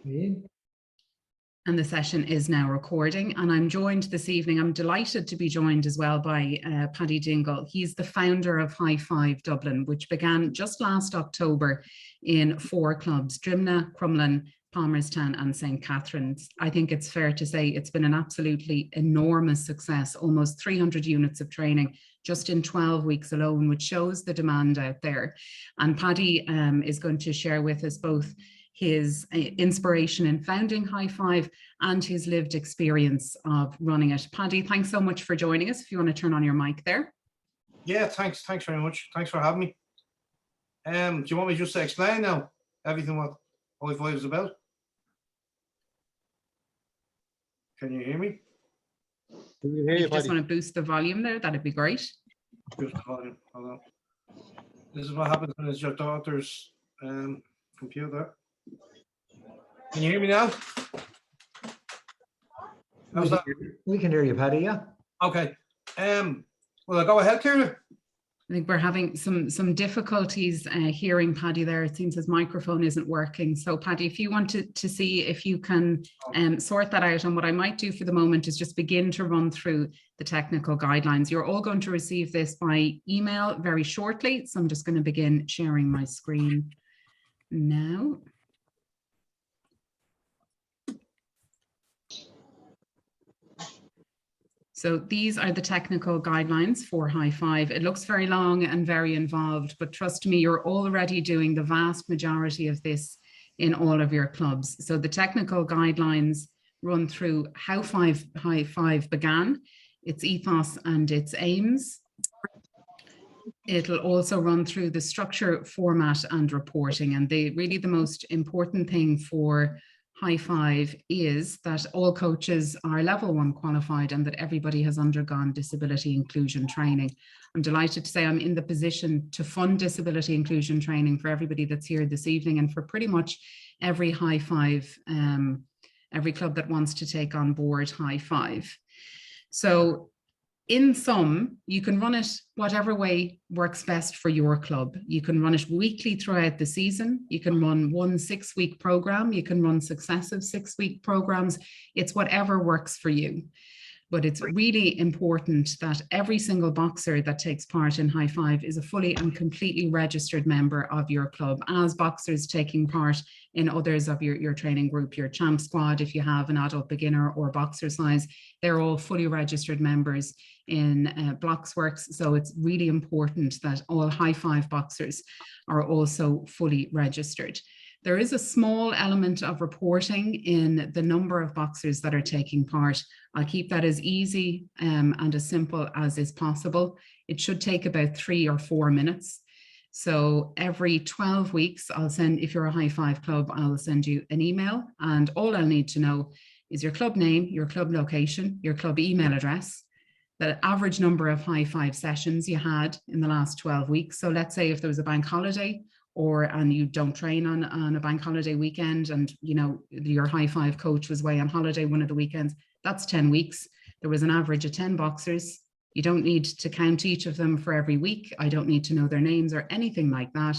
Me. And the session is now recording, and I'm joined this evening. I'm delighted to be joined as well by Paddy Dingle. He's the founder of High Five Dublin, which began just last October in 4 clubs: Drimnagh, Crumlin, Palmerstown and St. Catherine's. I think it's fair to say it's been an absolutely enormous success, almost 300 units of training just in 12 weeks alone, which shows the demand out there. And Paddy is going to share with us both his inspiration in founding High Five and his lived experience of running it. Paddy, thanks so much for joining us. If you want to turn on your mic there. Yeah, thanks very much. Thanks for having me. Do you want me just to explain now everything what High Five is about? Can you hear me? If you just want to boost the volume there, that'd be great. Boost the volume. Hold on. This is what happens when it's your daughter's computer. Can you hear me now? We can hear you, Paddy, yeah. Okay. Will I go ahead, Kieran? I think we're having some difficulties hearing Paddy there. It seems his microphone isn't working. So Paddy, if you want to see if you can sort that out, and what I might do for the moment is just begin to run through the technical guidelines. You're all going to receive this by email very shortly. So I'm just going to begin sharing my screen now. So these are the technical guidelines for High Five. It looks very long and very involved, but trust me, you're already doing the vast majority of this in all of your clubs. So the technical guidelines run through how High Five began, its ethos and its aims. It'll also run through the structure, format and reporting. And really the most important thing for High Five is that all coaches are level 1 qualified and that everybody has undergone disability inclusion training. I'm delighted to say I'm in the position to fund disability inclusion training for everybody that's here this evening and for pretty much every High Five, every club that wants to take on board High Five. So in sum, you can run it whatever way works best for your club. You can run it weekly throughout the season. You can run one 6-week program. You can run successive 6-week programs. It's whatever works for you. But it's really important that every single boxer that takes part in High Five is a fully and completely registered member of your club, as boxers taking part in others of your training group, your champ squad, if you have an adult beginner or boxer size, they're all fully registered members in Bloxworks. So it's really important that all High Five boxers are also fully registered. There is a small element of reporting in the number of boxers that are taking part. I'll keep that as easy and as simple as is possible. It should take about 3 or 4 minutes. So every 12 weeks, I'll send, if you're a High Five club, I'll send you an email, and all I'll need to know is your club name, your club location, your club email address, the average number of High Five sessions you had in the last 12 weeks. So let's say if there was a bank holiday and you don't train on a bank holiday weekend, and you know your High Five coach was away on holiday one of the weekends, that's 10 weeks. There was an average of 10 boxers. You don't need to count each of them for every week. I don't need to know their names or anything like that.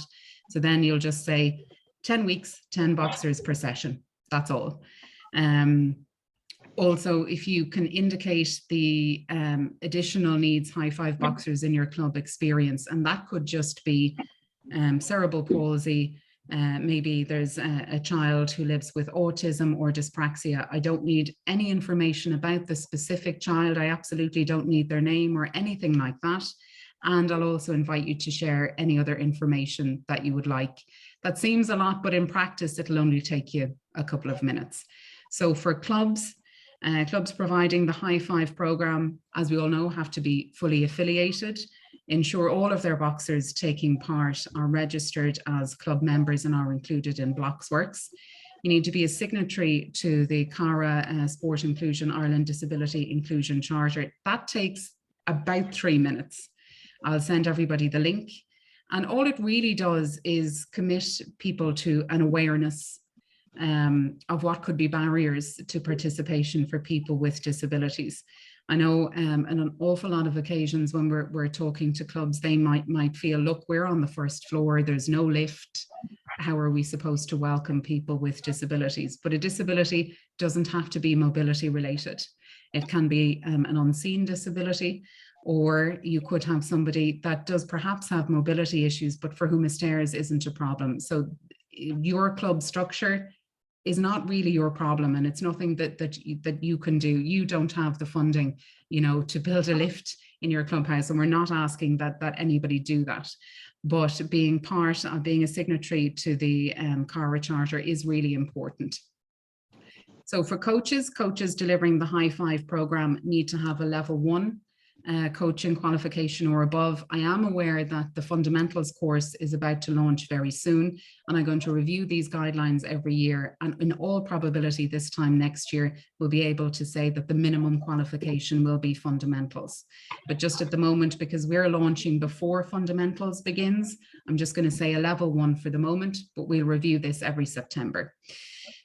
So then you'll just say 10 weeks, 10 boxers per session. That's all. Also, if you can indicate the additional needs High Five boxers in your club experience, and that could just be cerebral palsy, maybe there's a child who lives with autism or dyspraxia. I don't need any information about the specific child. I absolutely don't need their name or anything like that. And I'll also invite you to share any other information that you would like. That seems a lot, but in practice, it'll only take you a couple of minutes. So for clubs providing the High Five program, as we all know, have to be fully affiliated. Ensure all of their boxers taking part are registered as club members and are included in Bloxworks. You need to be a signatory to the CARA Sport Inclusion Ireland Disability Inclusion Charter. That takes about 3 minutes. I'll send everybody the link. And all it really does is commit people to an awareness of what could be barriers to participation for people with disabilities. I know on an awful lot of occasions when we're talking to clubs, they might feel, look, we're on the first floor, there's no lift, how are we supposed to welcome people with disabilities? But a disability doesn't have to be mobility related. It can be an unseen disability, or you could have somebody that does perhaps have mobility issues, but for whom a stairs isn't a problem. So your club structure is not really your problem, and it's nothing that you can do. You don't have the funding, you know, to build a lift in your clubhouse, and we're not asking that anybody do that. But being part of being a signatory to the CARA Charter is really important. So for coaches delivering the High Five program need to have a level 1 coaching qualification or above. I am aware that the fundamentals course is about to launch very soon, and I'm going to review these guidelines every year, and in all probability this time next year we'll be able to say that the minimum qualification will be fundamentals. But just at the moment, because we're launching before fundamentals begins, I'm just going to say a level 1 for the moment, but we'll review this every September.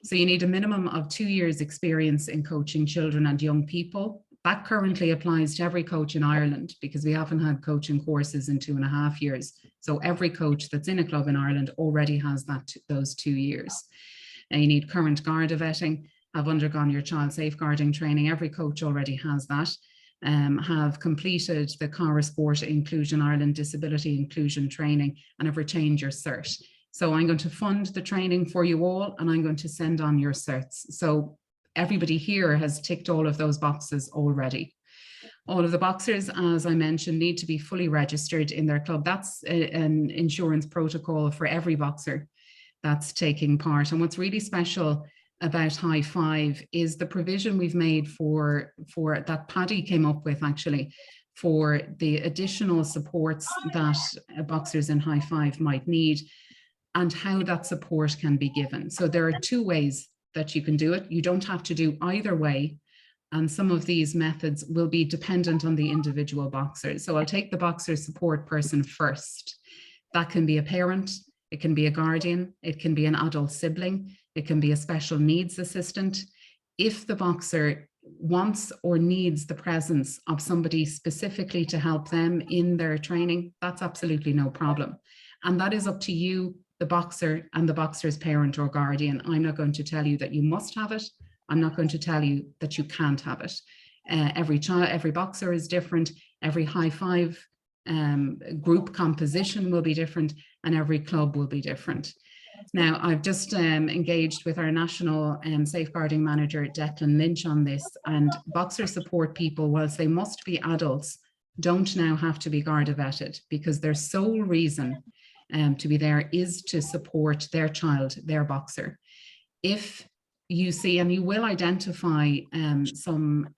So you need a minimum of 2 years experience in coaching children and young people. That currently applies to every coach in Ireland, because we haven't had coaching courses in 2.5 years. So every coach that's in a club in Ireland already has those 2 years. And you need current Garda vetting, have undergone your child safeguarding training. Every coach already has that. Have completed the CARA Sport Inclusion Ireland Disability Inclusion Training, and have retained your cert. So I'm going to fund the training for you all, and I'm going to send on your certs. So everybody here has ticked all of those boxes already. All of the boxers, as I mentioned, need to be fully registered in their club. That's an insurance protocol for every boxer that's taking part. And what's really special about High Five is the provision we've made for that Paddy came up with, actually, for the additional supports that boxers in High Five might need, and how that support can be given. So there are 2 ways that you can do it. You don't have to do either way. And some of these methods will be dependent on the individual boxers. So I'll take the boxer support person first. That can be a parent, it can be a guardian, it can be an adult sibling, it can be a special needs assistant. If the boxer wants or needs the presence of somebody specifically to help them in their training, that's absolutely no problem. And that is up to you, the boxer, and the boxer's parent or guardian. I'm not going to tell you that you must have it. I'm not going to tell you that you can't have it. Every boxer is different. Every High Five group composition will be different, and every club will be different. Now, I've just engaged with our national safeguarding manager, Declan Lynch, on this, and boxer support people, whilst they must be adults, don't now have to be Garda vetted, because their sole reason to be there is to support their child, their boxer. If you see, and you will identify some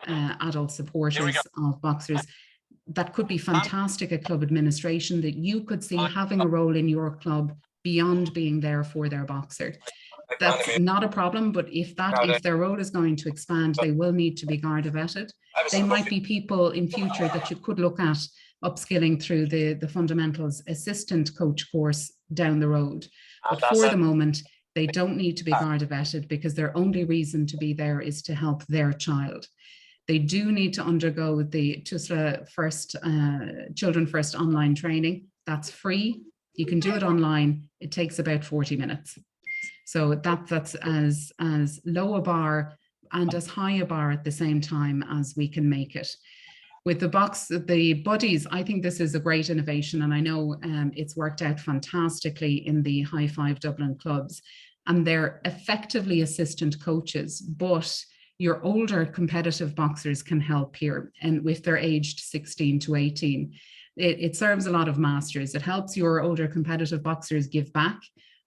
adult supporters of boxers that could be fantastic at club administration, that you could see having a role in your club beyond being there for their boxer. That's not a problem, but if their role is going to expand, they will need to be Garda vetted. They might be people in future that you could look at upskilling through the fundamentals assistant coach course down the road. But for the moment, they don't need to be Garda vetted, because their only reason to be there is to help their child. They do need to undergo the TUSLA First, Children First online training. That's free. You can do it online. It takes about 40 minutes. So that's as low a bar and as high a bar at the same time as we can make it. With the buddies, I think this is a great innovation, and I know it's worked out fantastically in the High Five Dublin clubs, and they're effectively assistant coaches, but your older competitive boxers can help here, and if they're aged 16 to 18. It serves a lot of masters. It helps your older competitive boxers give back,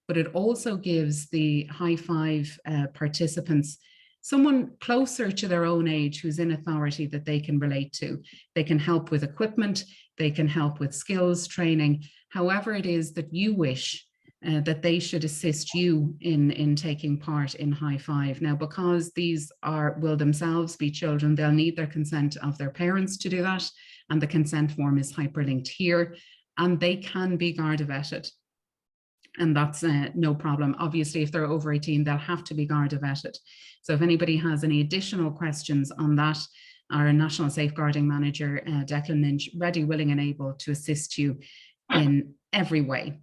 but it also gives the High Five participants someone closer to their own age who's in authority that they can relate to. They can help with equipment, they can help with skills training, however it is that you wish that they should assist you in taking part in High Five. Now, because these will themselves be children, they'll need their consent of their parents to do that, and the consent form is hyperlinked here, and they can be Garda vetted. And that's no problem. Obviously, if they're over 18, they'll have to be Garda vetted. So if anybody has any additional questions on that, our National Safeguarding Manager, Declan Lynch, ready, willing and able to assist you in every way.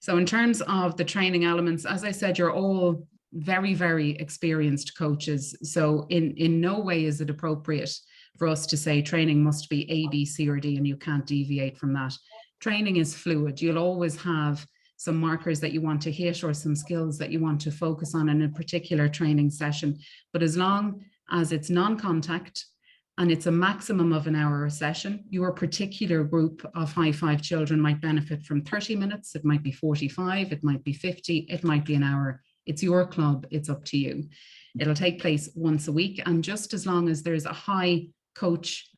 So in terms of the training elements, as I said, you're all very, very experienced coaches. So in no way is it appropriate for us to say training must be A, B, C, or D, and you can't deviate from that. Training is fluid. You'll always have some markers that you want to hit or some skills that you want to focus on in a particular training session. But as long as it's non-contact and it's a maximum of an hour a session, your particular group of high five children might benefit from 30 minutes. It might be 45, it might be 50, it might be an hour. It's your club, it's up to you. It'll take place once a week. And just as long as there's a high coach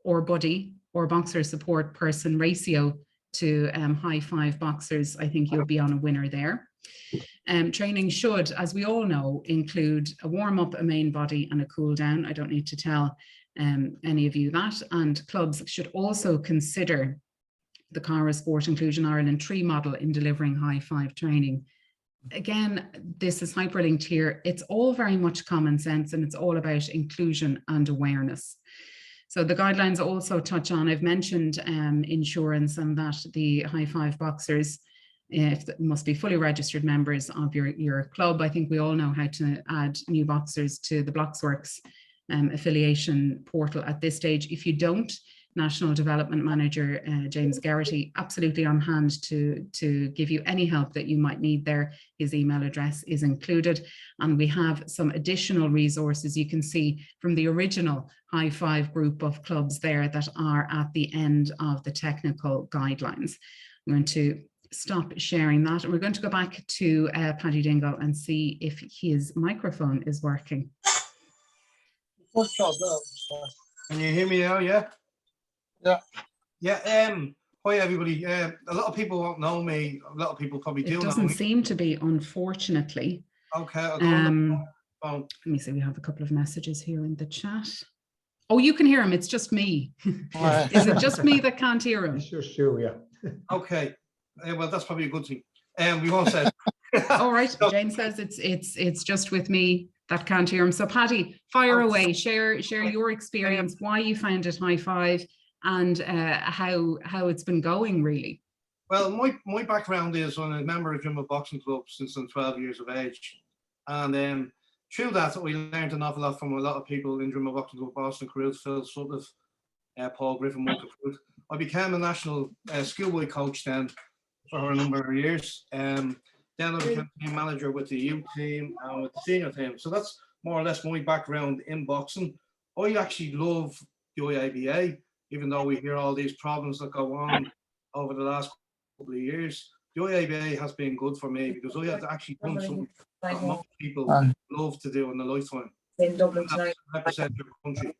or buddy or boxer support person ratio to high five boxers, I think you'll be on a winner there. Training should, as we all know, include a warm up, a main body and a cool down. I don't need to tell any of you that. And clubs should also consider the Cara Sport Inclusion Ireland 3 model in delivering high five training. Again, this is hyperlinked here. It's all very much common sense and it's all about inclusion and awareness. So the guidelines also touch on, I've mentioned insurance and that the high five boxers must be fully registered members of your club. I think we all know how to add new boxers to the Bloxworks affiliation portal at this stage. If you don't, National Development Manager James Garrity absolutely on hand to give you any help that you might need there. His email address is included, and we have some additional resources you can see from the original high five group of clubs there that are at the end of the technical guidelines. I'm going to stop sharing that and we're going to go back to Paddy Dingle and see if his microphone is working. Can you hear me now? Yeah. Yeah. Yeah. Hi everybody. A lot of people won't know me. A lot of people probably do know me. It doesn't seem to be, unfortunately. Okay. I'll go on the phone. Let me see. We have a couple of messages here in the chat. Oh, you can hear him. It's just me. Is it just me that can't hear him? It's just you, yeah. Okay. Well, that's probably a good thing. We won't say. All right. Jane says it's just with me that can't hear him. So Paddy, fire away. Share your experience, why you found it high five, and how it's been going really. Well, my background is I'm a member of Drimnagh Boxing Club since I'm 12 years of age, and through that we learned an awful lot from a lot of people in Drimnagh Boxing Club, Boston Carruth, Phil Sutcliffe, Paul Griffin, Michael Carruth. I became a national schoolboy coach then for a number of years. Then I became team manager with the youth team and with the senior team. So that's more or less my background in boxing. I actually love the IABA, even though we hear all these problems that go on over the last couple of years. The IABA has been good for me because I have actually done something that most people love to do in their lifetime. Represent your country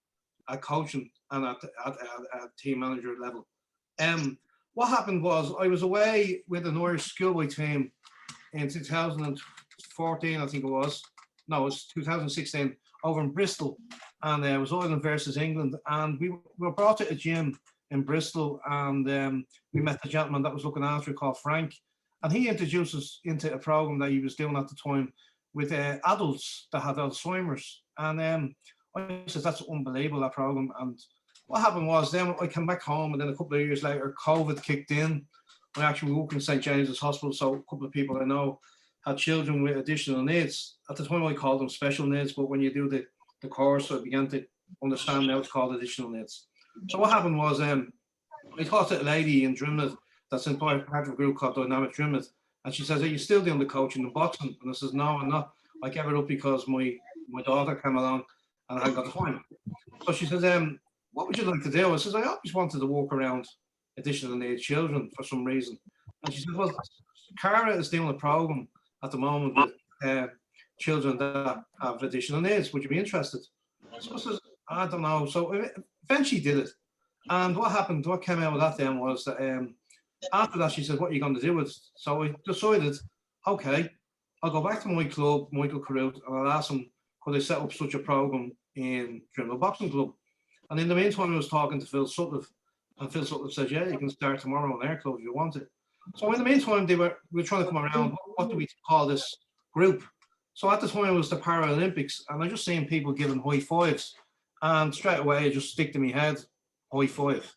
at coaching and at team manager level. What happened was I was away with an Irish schoolboy team in 2014, I think it was. No, it was 2016 over in Bristol, and it was Ireland versus England. And we were brought to a gym in Bristol, and we met the gentleman that was looking after it called Frank, and he introduced us into a program that he was doing at the time with adults that had Alzheimer's. And I said, that's unbelievable, that program. And what happened was then I came back home, and then a couple of years later, COVID kicked in. I actually worked in St. James's Hospital, so a couple of people I know had children with additional needs. At the time I called them special needs, but when you do the course, I began to understand now it's called additional needs. So what happened was I talked to a lady in Drimnagh that's in part of a group called Dynamic Drimnagh, and she says, are you still doing the coaching and boxing? And I says, no, I'm not. I gave it up because my daughter came along and I hadn't got the time. So she says, what would you like to do? I says, I always wanted to walk around additional needs children for some reason. And she said, well, Cara is doing a program at the moment with children that have additional needs. Would you be interested? So I says, I don't know. So eventually did it. And what happened, what came out of that then was that after that, she said, what are you going to do with it? So I decided, okay, I'll go back to my club, Michael Carruth, and I'll ask him, could I set up such a program in Drimnagh Boxing Club? And in the meantime, I was talking to Phil Sutcliffe, and Phil Sutcliffe said, yeah, you can start tomorrow on their club if you want it. So in the meantime, we were trying to come around, what do we call this group? So at the time, it was the Paralympics, and I just seen people giving high fives, and straight away, it just stick to my head, high five.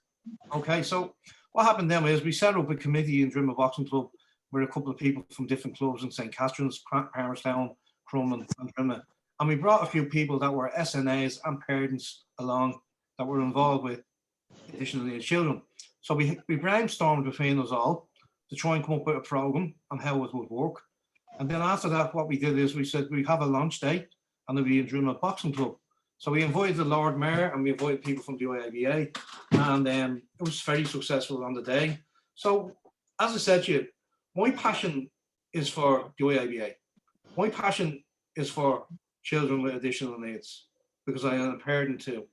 Okay, so what happened then is we set up a committee in Drimnagh Boxing Club with a couple of people from different clubs in St. Catherine's, Palmerstown, Crumlin and Trimmer. And we brought a few people that were SNAs and parents along that were involved with additional needs children. So we brainstormed between us all to try and come up with a program on how it would work. And then after that, what we did is we said we have a launch day and it'll be in Drimnagh Boxing Club. So we invited the Lord Mayor and we invited people from the IABA, and it was very successful on the day. So as I said to you, my passion is for the IABA. My passion is for children with additional needs because I am a parent too.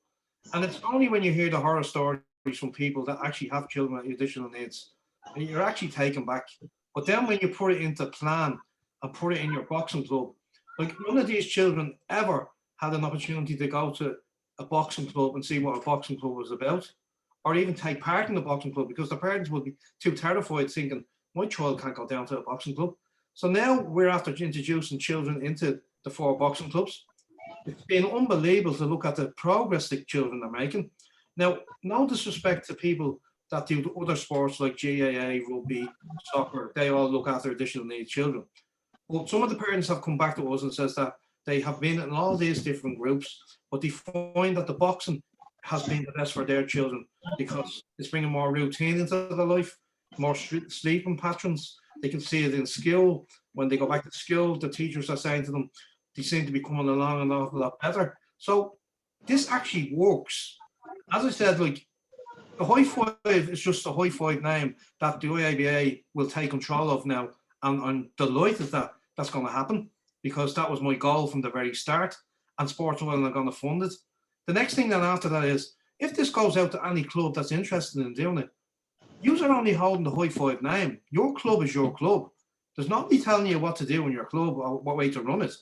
And it's only when you hear the horror stories from people that actually have children with additional needs, and you're actually taken back. But then when you put it into plan and put it in your boxing club, like none of these children ever had an opportunity to go to a boxing club and see what a boxing club was about, or even take part in the boxing club because the parents would be too terrified thinking, my child can't go down to a boxing club. So now we're after introducing children into the 4 boxing clubs. It's been unbelievable to look at the progress the children are making. Now, no disrespect to people that do other sports like GAA, rugby, soccer, they all look after additional needs children. But some of the parents have come back to us and says that they have been in all these different groups, but they find that the boxing has been the best for their children because it's bringing more routine into their life, more sleeping patterns. They can see it in school. When they go back to school, the teachers are saying to them, they seem to be coming along an awful lot better. So this actually works. As I said, like the High Five is just a High Five name that the IABA will take control of now. And I'm delighted that that's going to happen because that was my goal from the very start. And Sports Ireland are going to fund it. The next thing then after that is, if this goes out to any club that's interested in doing it, you are only holding the High Five name. Your club is your club. There's nobody telling you what to do in your club or what way to run it.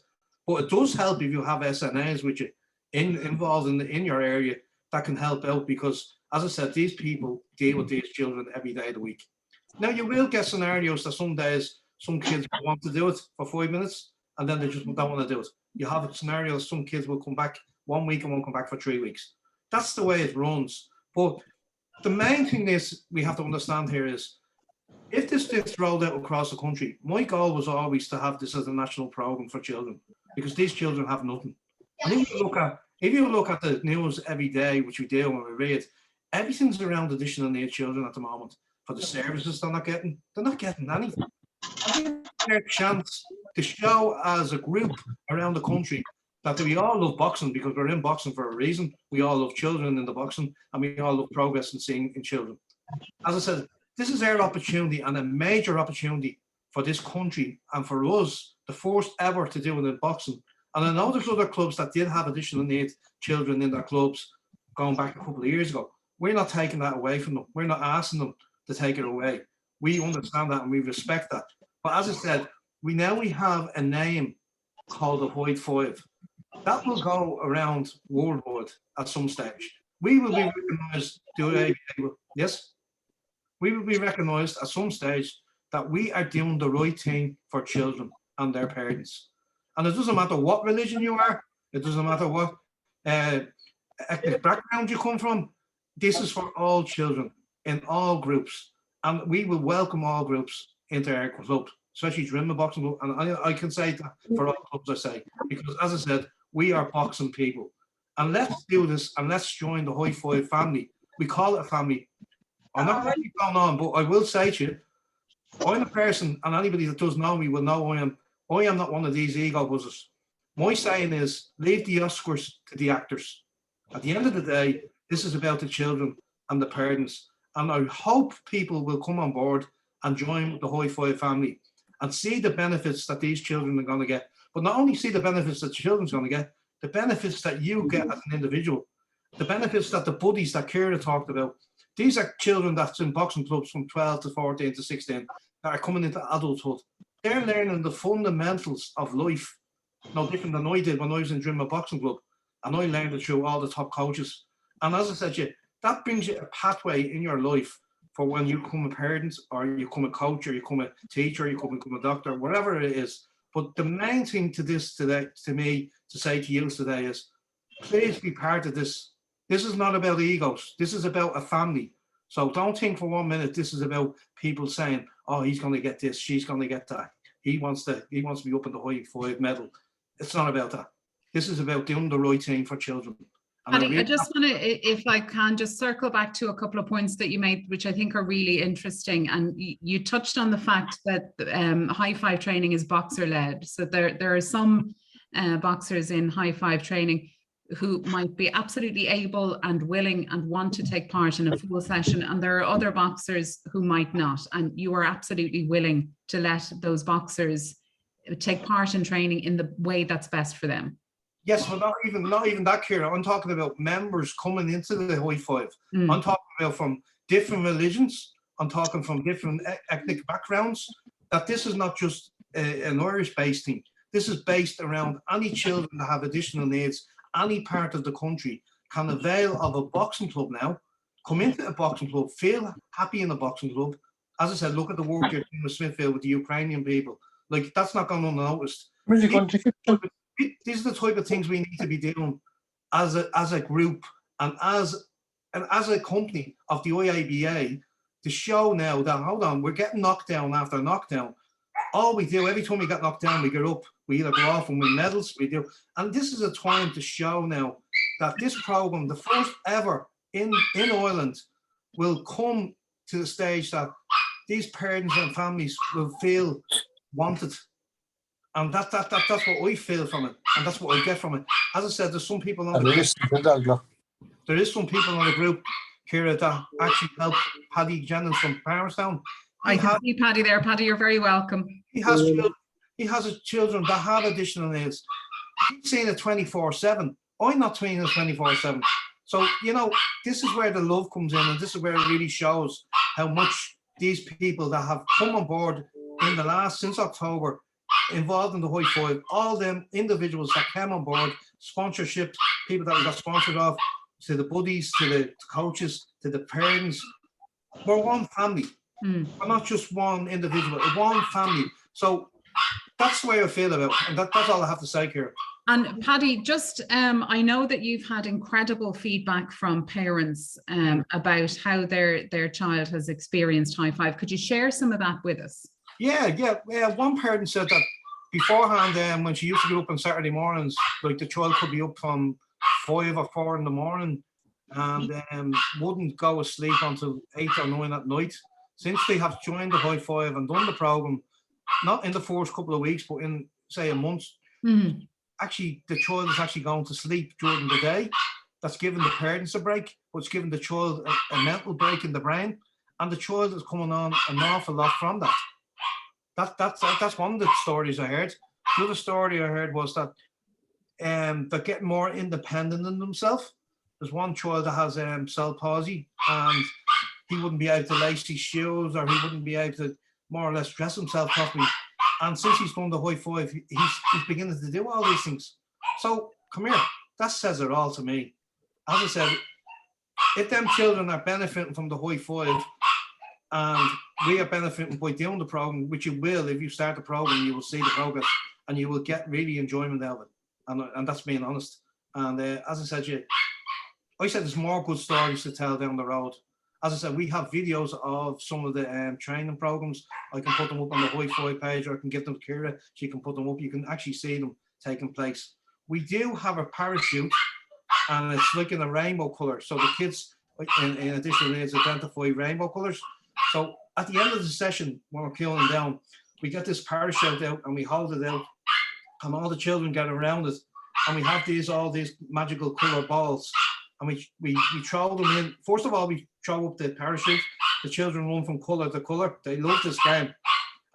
But it does help if you have SNAs which are involved in your area that can help out because, as I said, these people deal with these children every day of the week. Now, you will get scenarios that some days some kids want to do it for 5 minutes and then they just don't want to do it. You have a scenario some kids will come back 1 week and won't come back for 3 weeks. That's the way it runs. But the main thing is we have to understand here is if this gets rolled out across the country, my goal was always to have this as a national program for children because these children have nothing. And if you look at the news every day, which we do when we read, everything's around additional needs children at the moment. For the services they're not getting anything. I think their chance to show as a group around the country that we all love boxing because we're in boxing for a reason. We all love children in the boxing and we all love progress and seeing in children. As I said, this is our opportunity and a major opportunity for this country and for us, the first ever to do it in boxing. And I know there's other clubs that did have additional needs children in their clubs going back a couple of years ago. We're not taking that away from them. We're not asking them to take it away. We understand that and we respect that. But as I said, we have a name called the White Five. That will go around worldwide at some stage. We will be recognised. Yes, we will be recognised at some stage that we are doing the right thing for children and their parents. And it doesn't matter what religion you are. It doesn't matter what ethnic background you come from. This is for all children in all groups. And we will welcome all groups into our club, especially Drimnagh Boxing Club. And I can say that for all clubs, I say, because as I said, we are boxing people. And let's do this and let's join the High Five family. We call it a family. I'm not going to keep going on, but I will say to you, I'm a person, and anybody that does know me will know I am not one of these ego buzzers. My saying is, leave the Oscars to the actors. At the end of the day, this is about the children and the parents. And I hope people will come on board and join the High Five family and see the benefits that these children are going to get. But not only see the benefits that the children's going to get, the benefits that you get as an individual, the benefits that the buddies that Ciara talked about. These are children that's in boxing clubs from 12 to 14 to 16 that are coming into adulthood. They're learning the fundamentals of life, no different than I did when I was in Drimnagh Boxing Club. And I learned it through all the top coaches. And as I said to you, that brings you a pathway in your life for when you become a parent or you become a coach or you become a teacher, you become a doctor, whatever it is. But the main thing to this today, to me, to say to you today is, please be part of this. This is not about egos. This is about a family. So don't think for 1 minute this is about people saying, oh, he's going to get this, she's going to get that. He wants to be up in the high five medal. It's not about that. This is about doing the right thing for children. And Paddy, I just want to, if I can, just circle back to a couple of points that you made, which I think are really interesting. And you touched on the fact that high five training is boxer led. So there are some boxers in high five training who might be absolutely able and willing and want to take part in a full session. And there are other boxers who might not. And you are absolutely willing to let those boxers take part in training in the way that's best for them. Yes, but not even that, Ciara. I'm talking about members coming into the high five. I'm talking about from different religions. I'm talking from different ethnic backgrounds. That this is not just an Irish-based thing. This is based around any children that have additional needs. Any part of the country can avail of a boxing club now. Come into a boxing club, feel happy in a boxing club. As I said, look at the work you're doing with Smithfield with the Ukrainian people. Like, that's not gone unnoticed. These are the type of things we need to be doing as a group and as a company of the IABA to show now that, hold on, we're getting knocked down after knockdown. All we do, every time we get knocked down, we get up. We either go off and win medals, we do. And this is a time to show now that this program, the first ever in Ireland, will come to the stage that these parents and families will feel wanted. And that's what I feel from it, and that's what I get from it. As I said, there's some people on the group. There is some people on the group, Ciara, that actually helped Paddy Jennings from Powerstown. I can see Paddy there. Paddy, you're very welcome. He has children that have additional needs. He's seeing it 24/7. I'm not seeing it 24/7. So, you know, this is where the love comes in, and this is where it really shows how much these people that have come on board since October, involved in the high five, all them individuals that came on board, sponsorship, people that we got sponsored off, to the buddies, to the coaches, to the parents. We're one family. We're not just one individual, we're one family. So that's the way I feel about it. And that's all I have to say here. And Paddy, just I know that you've had incredible feedback from parents about how their child has experienced high five. Could you share some of that with us? Yeah. One parent said that beforehand, when she used to get up on Saturday mornings, like the child could be up from 5 or 4 in the morning and wouldn't go to sleep until 8 or 9 at night. Since they have joined the high five and done the program, not in the first couple of weeks, but in, say, a month, actually the child is actually going to sleep during the day. That's giving the parents a break, but it's giving the child a mental break in the brain, and the child is coming on an awful lot from that. That's one of the stories I heard. The other story I heard was that they're getting more independent in themselves. There's one child that has cell palsy, and he wouldn't be able to lace his shoes, or he wouldn't be able to more or less dress himself properly. And since he's done the high five, he's beginning to do all these things. So come here, that says it all to me. As I said, if them children are benefiting from the high five, and we are benefiting by doing the program, which you will, if you start the program, you will see the progress, and you will get really enjoyment out of it. And that's being honest. And as I said, there's more good stories to tell down the road. As I said, we have videos of some of the training programs. I can put them up on the high five page, or I can give them to Ciara. She can put them up. You can actually see them taking place. We do have a parachute, and it's like in a rainbow color. So the kids, in additional needs, identify rainbow colors. So at the end of the session, when we're cooling down, we get this parachute out and we hold it out, and all the children get around it, and we have all these magical color balls, and we throw them in. First of all, we throw up the parachute. The children run from color to color. They love this game.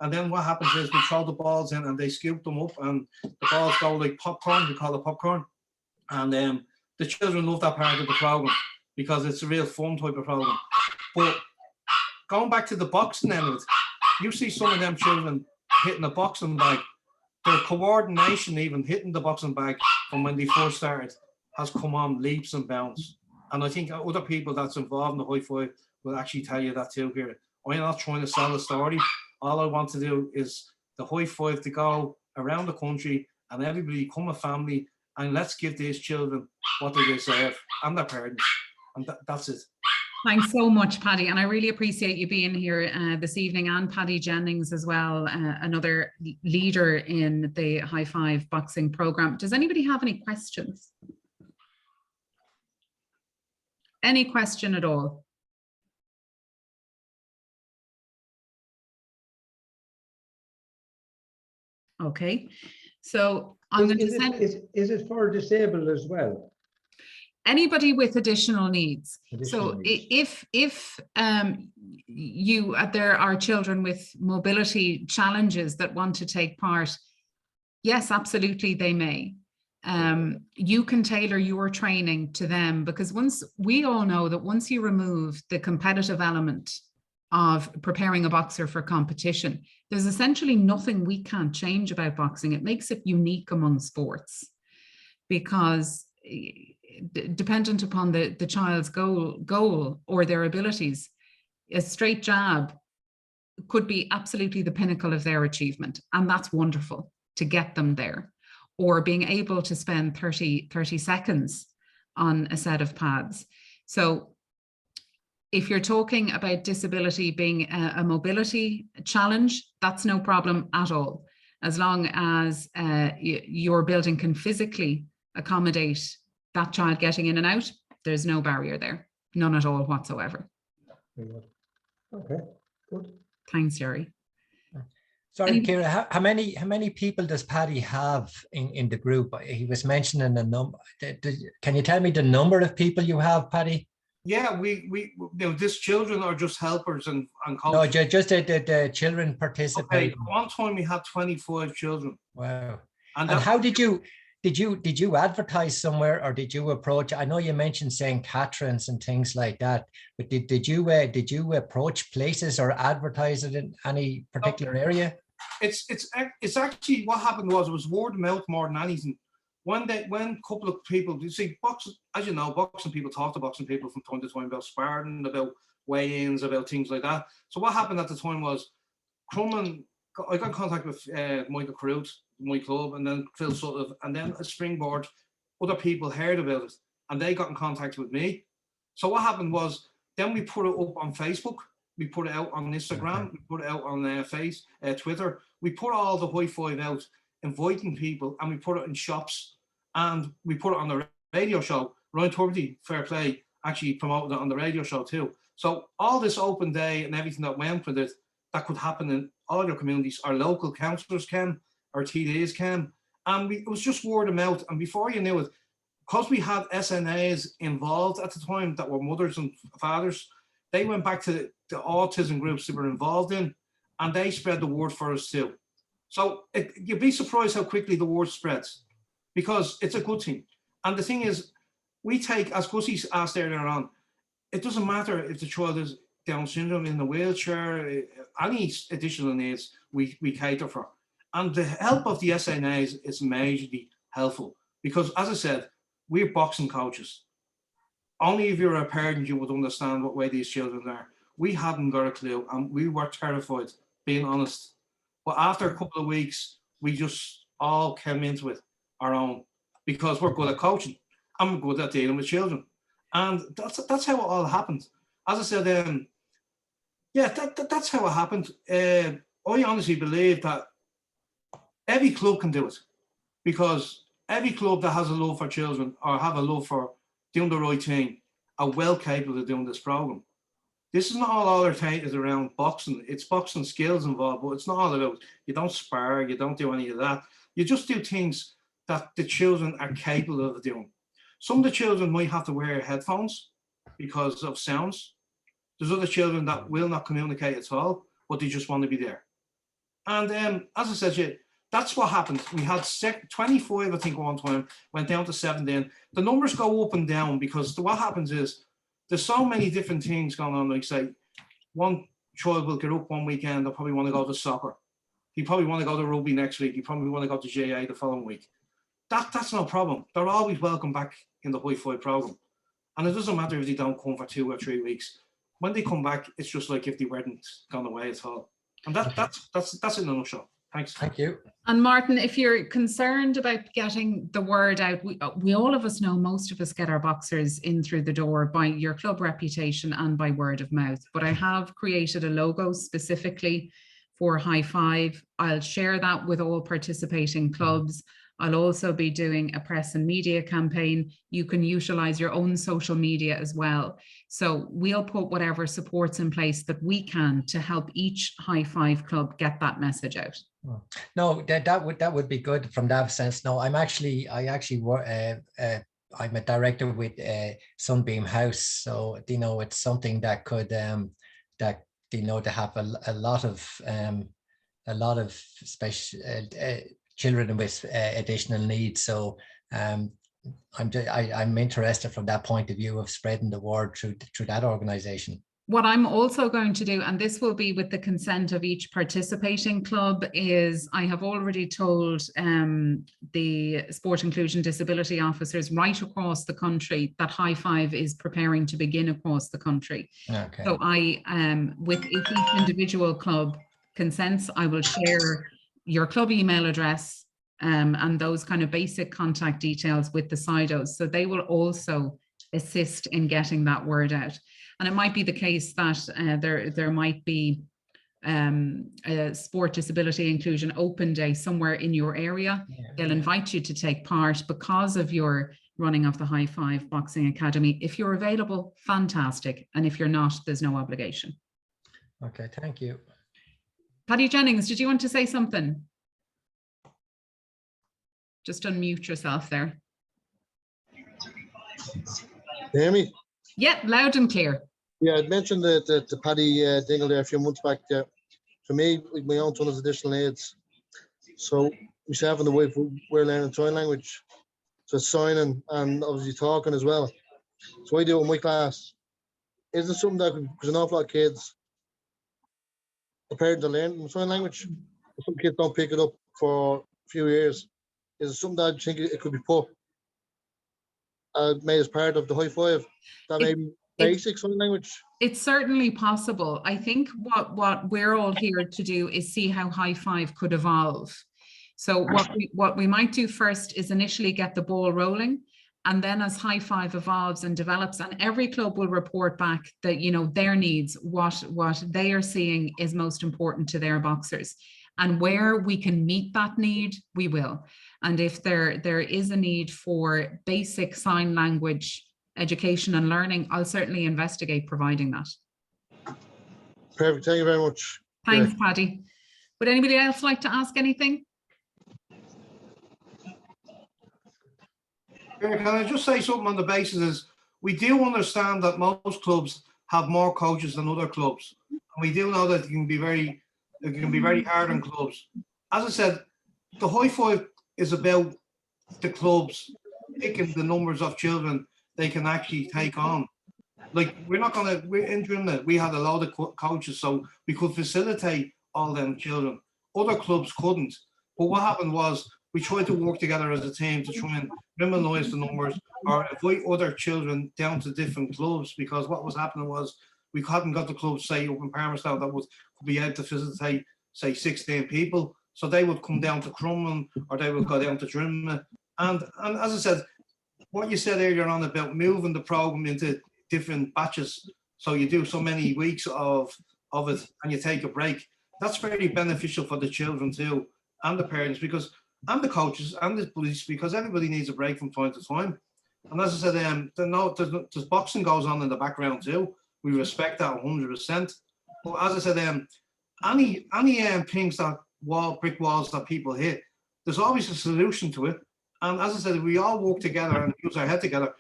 And then what happens is we throw the balls in, and they scoop them up, and the balls go like popcorn. We call it popcorn. And the children love that part of the program because it's a real fun type of program. But going back to the boxing end of it, you see some of them children hitting a boxing bag. Their coordination, even hitting the boxing bag from when they first started, has come on leaps and bounds. And I think other people that's involved in the high five will actually tell you that too, here. I'm not trying to sell a story. All I want to do is the high five to go around the country and everybody become a family, and let's give these children what they deserve and their parents. And that's it. Thanks so much, Paddy. And I really appreciate you being here this evening, and Paddy Jennings as well, another leader in the High Five boxing program. Does anybody have any questions? Any question at all? Okay, so I'm going to send. Is it for disabled as well? Anybody with additional needs. Additional so needs. if there are children with mobility challenges that want to take part, yes, absolutely they may. You can tailor your training to them, because we all know that once you remove the competitive element of preparing a boxer for competition, there's essentially nothing we can't change about boxing. It makes it unique among sports, because dependent upon the child's goal or their abilities, a straight jab could be absolutely the pinnacle of their achievement. And that's wonderful to get them there. Or being able to spend 30 seconds on a set of pads. So if you're talking about disability being a mobility challenge, that's no problem at all. As long as your building can physically accommodate that child getting in and out, there's no barrier there, none at all whatsoever. Okay, good. Thanks, Jerry. Sorry, Ciara, how many people does Paddy have in the group? He was mentioning a number. Can you tell me the number of people you have, Paddy? Yeah, we these children are just helpers and coaches. No, just the children participate. Okay, one time we had 25 children. Wow. And how did you advertise somewhere, or did you approach? I know you mentioned St. Catherine's and things like that, but did you approach places or advertise it in any particular area? It's actually what happened was it was word of mouth more than anything. One day, when a couple of people, you see, boxing, as you know, boxing people talk to boxing people from time to time about sparring, about weigh-ins, about things like that. So what happened at the time was, I got in contact with Michael Carruth, my club, and then Phil Sutcliffe, and then a Springboard. Other people heard about it, and they got in contact with me. So what happened was, then we put it up on Facebook, we put it out on Instagram, we put it out on Twitter. We put all the High Five out, inviting people, and we put it in shops, and we put it on the radio show. Ryan Tubridy, fair play, actually promoted it on the radio show too. So all this open day and everything that went with it, that could happen in all your communities. Our local councillors can, our TDs can, and it was just word of mouth. And before you knew it, because we had SNAs involved at the time that were mothers and fathers, they went back to the autism groups they were involved in, and they spread the word for us too. So you'd be surprised how quickly the word spreads, because it's a good thing. And the thing is, we take, as Gussie asked earlier on, it doesn't matter if the child is Down syndrome, in the wheelchair, any additional needs we cater for. And the help of the SNAs is majorly helpful, because as I said, we're boxing coaches. Only if you're a parent you would understand what way these children are. We hadn't got a clue, and we were terrified, being honest. But after a couple of weeks, we just all came into it our own, because we're good at coaching and we're good at dealing with children. And that's how it all happened. As I said, yeah, that's how it happened. I honestly believe that every club can do it, because every club that has a love for children or have a love for doing the right thing are well capable of doing this program. This is not all orientated around boxing. It's boxing skills involved, but it's not all about, you don't spar, you don't do any of that. You just do things that the children are capable of doing. Some of the children might have to wear headphones because of sounds. There's other children that will not communicate at all, but they just want to be there. And as I said, that's what happened. We had 25, I think, one time, went down to 17. The numbers go up and down, because what happens is there's so many different things going on. Like, say, one child will get up one weekend, they'll probably want to go to soccer. He probably want to go to rugby next week. He probably want to go to GA the following week. That's no problem. They're always welcome back in the High Five program. And it doesn't matter if they don't come for 2 or 3 weeks. When they come back, it's just like if they weren't gone away at all. And that's in a nutshell. Thanks. Thank you. And Martin, if you're concerned about getting the word out, we all of us know, most of us get our boxers in through the door by your club reputation and by word of mouth. But I have created a logo specifically for High Five. I'll share that with all participating clubs. I'll also be doing a press and media campaign. You can utilize your own social media as well. So we'll put whatever supports in place that we can to help each High Five club get that message out. No, that would be good from that sense. No, I'm actually work. I'm a director with Sunbeam House, so it's something that could that to have a lot of special children with additional needs. So I'm interested from that point of view of spreading the word through that organization. What I'm also going to do, and this will be with the consent of each participating club, is I have already told the Sport Inclusion Disability officers right across the country that High Five is preparing to begin across the country. Okay. So if each individual club consents, I will share your club email address and those kind of basic contact details with the SIDOs. So they will also assist in getting that word out. And it might be the case that there might be a Sport Disability Inclusion Open Day somewhere in your area. They'll invite you to take part because of your running of the High Five Boxing Academy. If you're available, fantastic. And if you're not, there's no obligation. Okay, thank you. Paddy Jennings, did you want to say something? Just unmute yourself there. Hear me? Yeah, loud and clear. Yeah, I'd mentioned the Paddy Dingle there a few months back. For me, my own son has additional needs. So myself and the wife, we're learning sign language. So signing and obviously talking as well. So I do it in my class. Is it something that, because an awful lot of kids are prepared to learn sign language? Some kids don't pick it up for a few years. Is it something that I think it could be put made as part of the High Five? That maybe basic sign language? It's certainly possible. I think what we're all here to do is see how High Five could evolve. So what we might do first is initially get the ball rolling, and then as High Five evolves and develops, and every club will report back that their needs, what they are seeing is most important to their boxers, and where we can meet that need, we will. And if there is a need for basic sign language education and learning, I'll certainly investigate providing that. Perfect. Thank you very much. Thanks, Paddy. Would anybody else like to ask anything? Can I just say something on the basis is we do understand that most clubs have more coaches than other clubs. And we do know that it can be very hard on clubs. As I said, the High Five is about the clubs picking the numbers of children they can actually take on. Like we're in Drimnagh, we had a lot of coaches, so we could facilitate all them children. Other clubs couldn't. But what happened was we tried to work together as a team to try and minimize the numbers or invite other children down to different clubs, because what was happening was we hadn't got the clubs, say, up in Palmerstown that would be able to facilitate, say, 16 people. So they would come down to Crumlin or they would go down to Drimnagh. And as I said, what you said earlier on about moving the program into different batches, so you do so many weeks of it and you take a break, that's very beneficial for the children too, and the parents, and the coaches and the police, because everybody needs a break from time to time. And as I said, there's boxing goes on in the background too. We respect that 100%. But as I said, any things that brick walls that people hit, there's always a solution to it. And as I said, if we all work together and use our head together,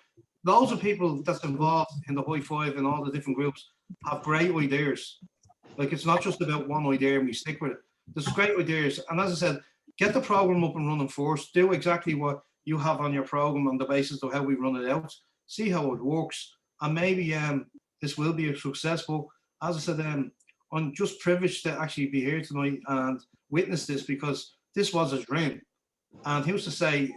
loads of people that's involved in the High Five and all the different groups have great ideas. Like it's not just about one idea and we stick with it. There's great ideas. And as I said, get the program up and running first. Do exactly what you have on your program on the basis of how we run it out. See how it works. And maybe this will be a successful. As I said, I'm just privileged to actually be here tonight and witness this, because this was a dream. And he used to say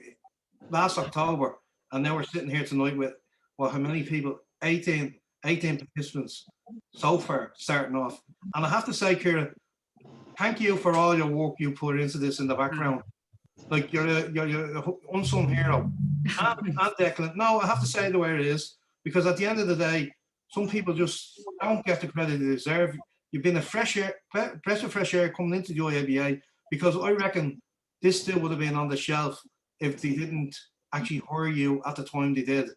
last October, and now we're sitting here tonight with, well, how many people? 18 participants so far starting off. And I have to say, Ciara, thank you for all your work you put into this in the background. Like you're a unsung hero. And Declan, no, I have to say the way it is, because at the end of the day, some people just don't get the credit they deserve. You've been a breath of fresh air coming into the IABA, because I reckon this still would have been on the shelf if they didn't actually hire you at the time they did.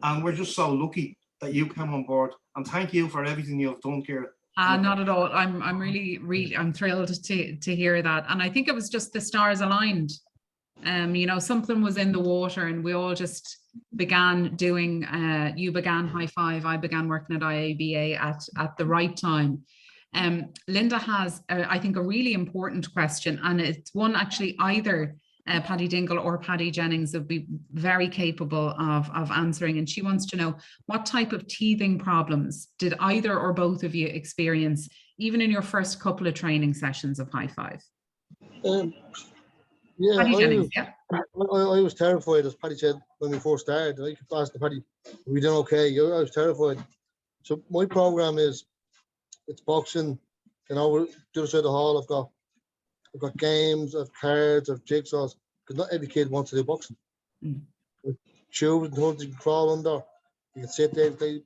And we're just so lucky that you came on board. And thank you for everything you've done, Ciara. Not at all. I'm really I'm thrilled to hear that. And I think it was just the stars aligned. You know, something was in the water and we all just began doing, you began High Five, I began working at IABA at the right time. Linda has, I think, a really important question, and it's one actually either Paddy Dingle or Paddy Jennings would be very capable of answering. And she wants to know, what type of teething problems did either or both of you experience, even in your first couple of training sessions of High Five? Yeah, Paddy Jennings, yeah. I was terrified, as Paddy said when we first started. I kept asking Paddy, "Are we doing okay?" I was terrified. So my program is, it's boxing. You know, the other side of the hall, I've got games, I've cards, I've jigsaws, because not every kid wants to do boxing. With tubes and things you can crawl under, you can sit there, they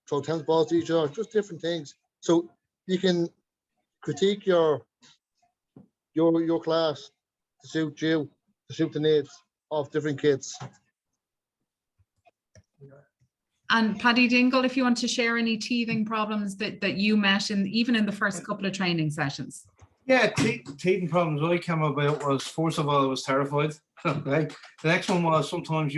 throw tennis balls to each other, just different things. So you can critique your class to suit you, to suit the needs of different kids. And Paddy Dingle, if you want to share any teething problems that you met even in the first couple of training sessions. Yeah, teething problems I came about was, first of all, I was terrified. Okay. The next one was sometimes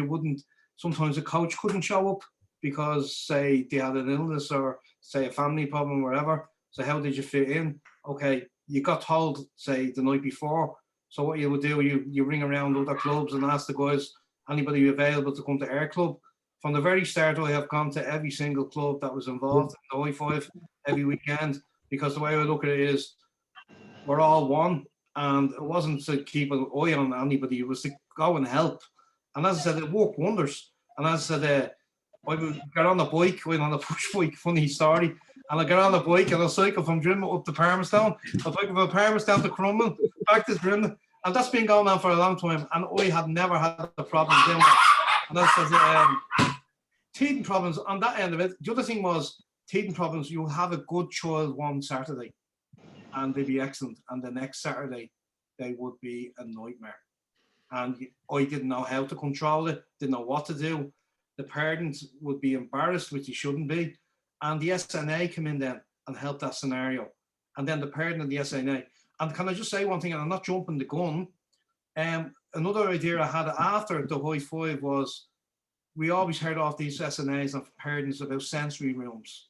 a coach couldn't show up because, say, they had an illness or, say, a family problem, wherever. So how did you fit in? Okay, you got told, say, the night before. So what you would do, you ring around other clubs and ask the guys, anybody available to come to our club. From the very start, I have gone to every single club that was involved in the High Five every weekend, because the way I look at it is, we're all one, and it wasn't to keep an eye on anybody, it was to go and help. And as I said, it worked wonders. And as I said, I would get on the bike, went on a push bike, funny story, and I get on the bike and I cycle from Drimnagh up to Palmerstown. I cycle from Palmerstown to Crumlin, back to Drimnagh. And that's been going on for a long time, and I had never had a problem doing that. And that's teething problems on that end of it. The other thing was teething problems. You have a good child one Saturday, and they'd be excellent, and the next Saturday they would be a nightmare. And I didn't know how to control it, didn't know what to do. The parents would be embarrassed, which they shouldn't be. And the SNA came in then and helped that scenario. And then the parent and the SNA. And can I just say one thing, and I'm not jumping the gun. Another idea I had after the High Five was, we always heard of these SNAs and parents about sensory rooms.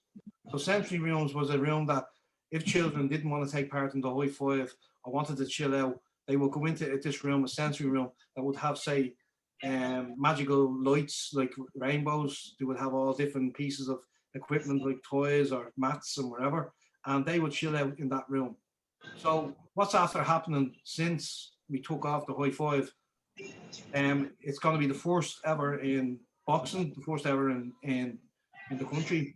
So sensory rooms was a room that if children didn't want to take part in the High Five or wanted to chill out, they would go into this room, a sensory room that would have, say, magical lights like rainbows. They would have all different pieces of equipment like toys or mats and whatever, and they would chill out in that room. So what's after happening since we took off the High Five? It's going to be the first ever in boxing, the first ever in the country.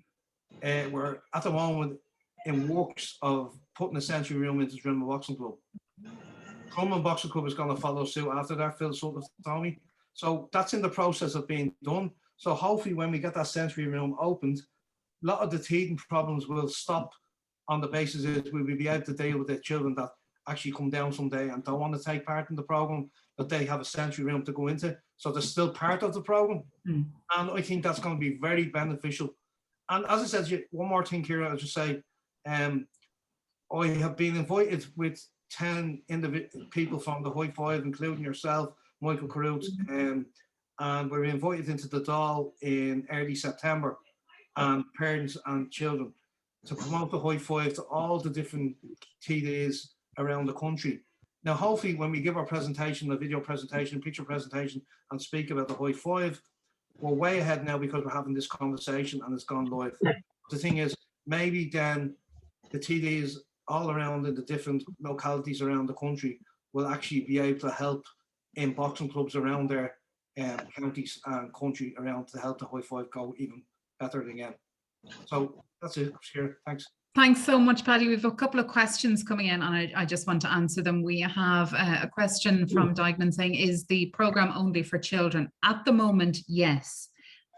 We're at the moment in works of putting a sensory room into Drimnagh Boxing Club. Crumlin Boxing Club is going to follow suit after that, Phil Sutton told me. So that's in the process of being done. So hopefully when we get that sensory room opened, a lot of the teething problems will stop, on the basis that we will be able to deal with the children that actually come down someday and don't want to take part in the program, that they have a sensory room to go into. So they're still part of the program. And I think that's going to be very beneficial. And as I said, one more thing here, I'll just say, I have been invited with 10 people from the High Five, including yourself, Michael Carruth, and we're invited into the Dáil in early September, and parents and children, to promote the High Five to all the different TDs around the country. Now, hopefully, when we give our presentation, a video presentation, picture presentation, and speak about the High Five, we're way ahead now because we're having this conversation and it's gone live. The thing is, maybe then the TDs all around in the different localities around the country will actually be able to help in boxing clubs around their counties and country around to help the High Five go even better again. So that's it, Ciara. Thanks. Thanks so much, Paddy. We have a couple of questions coming in and I just want to answer them. We have a question from Dignan saying, is the program only for children? At the moment, yes.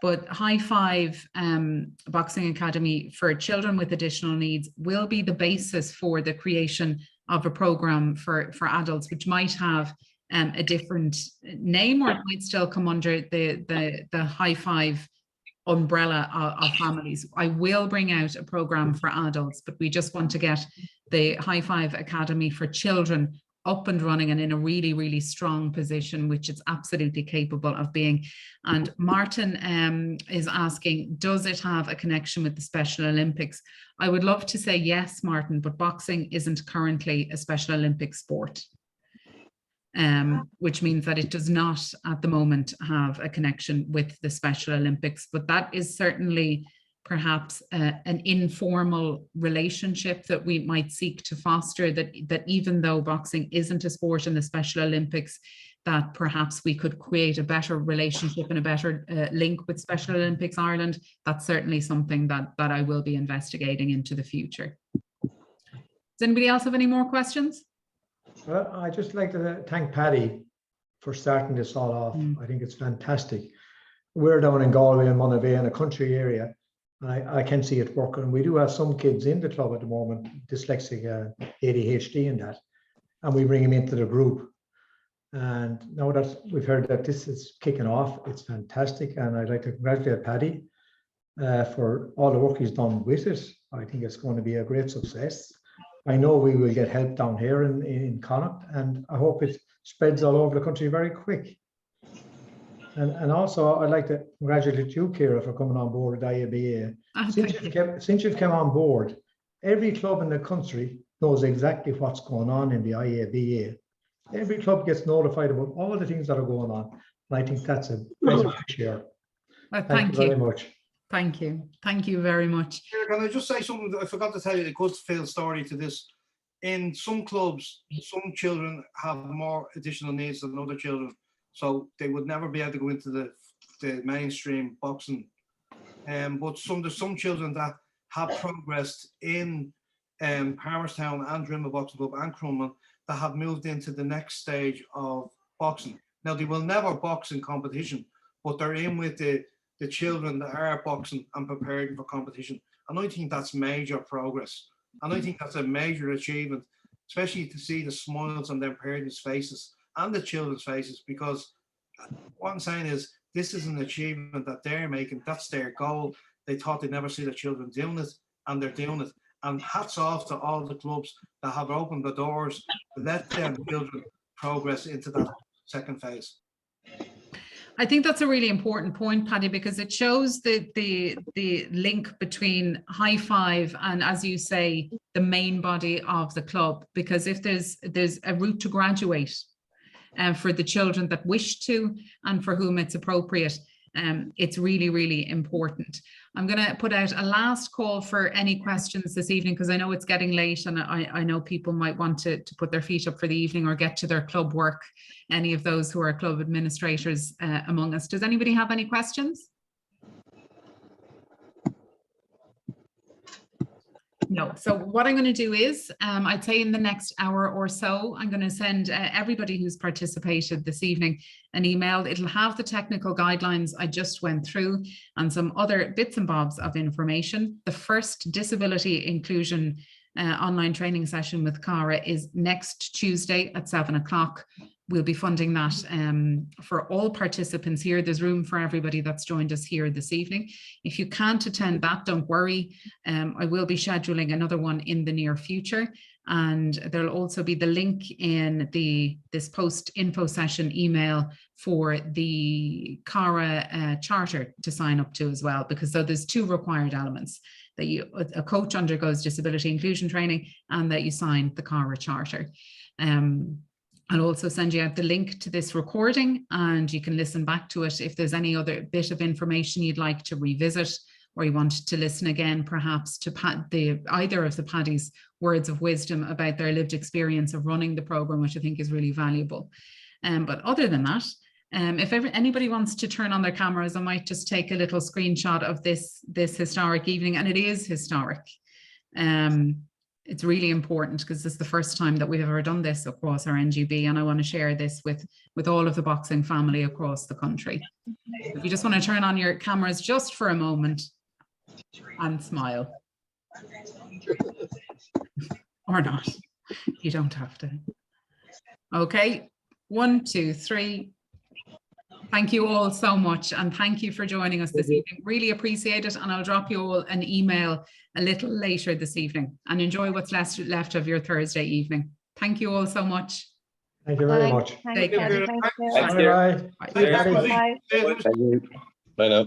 But High Five Boxing Academy for children with additional needs will be the basis for the creation of a program for adults, which might have a different name, or it might still come under the High Five umbrella of families. I will bring out a program for adults, but we just want to get the High Five Academy for children up and running and in a really, really strong position, which it's absolutely capable of being. And Martin is asking, does it have a connection with the Special Olympics? I would love to say yes, Martin, but boxing isn't currently a Special Olympic sport. Which means that it does not at the moment have a connection with the Special Olympics, but that is certainly perhaps an informal relationship that we might seek to foster, that even though boxing isn't a sport in the Special Olympics, that perhaps we could create a better relationship and a better link with Special Olympics Ireland. That's certainly something that I will be investigating into the future. Does anybody else have any more questions? Well, I'd just like to thank Paddy for starting this all off. I think it's fantastic. We're down in Galway and Monavea in a country area, and I can see it working. We do have some kids in the club at the moment, dyslexic, ADHD and that, and we bring them into the group. And now that we've heard that this is kicking off, it's fantastic. And I'd like to congratulate Paddy for all the work he's done with it. I think it's going to be a great success. I know we will get help down here in Connacht, and I hope it spreads all over the country very quick. And also, I'd like to congratulate you, Ciara, for coming on board with IABA. Since you've come on board, every club in the country knows exactly what's going on in the IABA. Every club gets notified about all the things that are going on. And I think that's a pleasure to share. Well, thank you very much. Thank you. Thank you very much. Can I just say something? I forgot to tell you a good fail story to this. In some clubs, some children have more additional needs than other children. So they would never be able to go into the mainstream boxing. But there's some children that have progressed in Palmerstown and Drimma Boxing Club and Crumlin that have moved into the next stage of boxing. Now, they will never box in competition, but they're in with the children that are boxing and preparing for competition. And I think that's major progress. And I think that's a major achievement, especially to see the smiles on their parents' faces and the children's faces, because what I'm saying is this is an achievement that they're making. That's their goal. They thought they'd never see their children doing it, and they're doing it. And hats off to all the clubs that have opened the doors to let them children progress into that second phase. I think that's a really important point, Paddy, because it shows the link between High Five and, as you say, the main body of the club. Because if there's a route to graduate for the children that wish to and for whom it's appropriate, it's really, really important. I'm going to put out a last call for any questions this evening, because I know it's getting late and I know people might want to put their feet up for the evening or get to their club work, any of those who are club administrators among us. Does anybody have any questions? No. So what I'm going to do is, I'd say in the next hour or so, I'm going to send everybody who's participated this evening an email. It'll have the technical guidelines I just went through and some other bits and bobs of information. The first disability inclusion online training session with Cara is next Tuesday at 7 o'clock. We'll be funding that for all participants here. There's room for everybody that's joined us here this evening. If you can't attend that, don't worry. I will be scheduling another one in the near future. And there'll also be the link in this post info session email for the Cara charter to sign up to as well, because so there's two required elements: that a coach undergoes disability inclusion training and that you sign the Cara charter. I'll also send you out the link to this recording and you can listen back to it if there's any other bit of information you'd like to revisit, or you want to listen again perhaps to either of the Paddy's words of wisdom about their lived experience of running the programme, which I think is really valuable. But other than that, if anybody wants to turn on their cameras, I might just take a little screenshot of this historic evening, and it is historic. It's really important because this is the first time that we've ever done this across our NGB, and I want to share this with all of the boxing family across the country. If you just want to turn on your cameras just for a moment and smile. Or not. You don't have to. Okay, 1, 2, 3. Thank you all so much, and thank you for joining us this evening. Really appreciate it, and I'll drop you all an email a little later this evening, and enjoy what's left of your Thursday evening. Thank you all so much. Thank you very much. Take care. Thank you. Bye-bye. Thank you. Bye. Bye. Bye now.